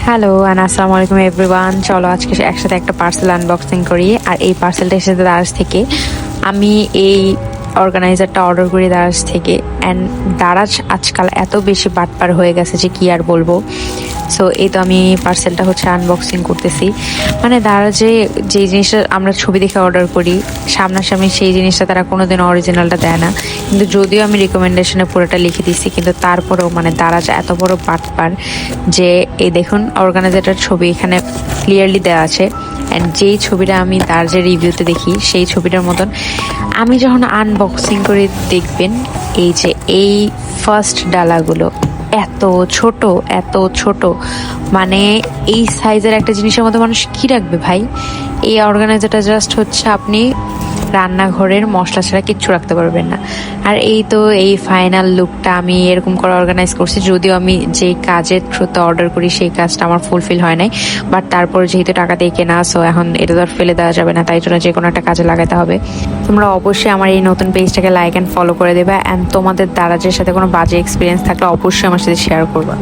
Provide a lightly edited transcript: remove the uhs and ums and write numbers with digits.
Hello and আসসালামু আলাইকুম everyone. চলো আজকে একসাথে একটা পার্সেল আনবক্সিং করি। আর এই পার্সেলটা এসেছে দারাজ থেকে। আমি এই অর্গানাইজারটা অর্ডার করি দারাজ থেকে। অ্যান্ড দারাজ আজকাল এত বেশি বাটপার হয়ে গেছে যে কি আর বলবো। সো এই তো আমি পার্সেলটা আনবক্সিং করতেছি। মানে দারাজে যে জিনিসটা আমরা ছবি দেখে অর্ডার করি, সামনাসামনি সেই জিনিসটা তারা কোনোদিন অরিজিনালটা দেয় না। কিন্তু যদিও আমি রিকমেন্ডেশনে পুরোটা লিখে দিচ্ছি, কিন্তু তারপরেও মানে দারাজ এত বড় বাটপার যে এই দেখুন অর্গানাইজারটার ছবি এখানে ক্লিয়ারলি দেওয়া আছে। অ্যান্ড যেই ছবিটা আমি দারাজের রিভিউতে দেখি সেই ছবিটার মতন আমি যখন আনবক্সিং করে দেখবেন, এই যে এই ফার্স্ট ডালাগুলো এত ছোট এত ছোট, মানে এই সাইজের একটা জিনিসের মধ্যে মানুষ কি রাখবে ভাই। এই অর্গানাইজারটা জাস্ট আপনি রান্নাঘরের মশলা ছাড়া কিচ্ছু রাখতে পারবেন না। আর এই তো এই ফাইনাল লুকটা আমি এরকম করে অর্গানাইজ করছি। যদিও আমি যেই কাজের থ্রুতে অর্ডার করি সেই কাজটা আমার ফুলফিল হয় নাই, বাট তারপর যেহেতু টাকা দিয়ে কেনা, সো এখন এটা তো আর ফেলে দেওয়া যাবে না, তাই জন্য যে কোনো একটা কাজে লাগাতে হবে। তোমরা অবশ্যই আমার এই নতুন পেজটাকে লাইক অ্যান্ড ফলো করে দেবে। অ্যান্ড তোমাদের দারাজের সাথে কোনো বাজে এক্সপিরিয়েন্স থাকলে অবশ্যই আমার সাথে শেয়ার করবা।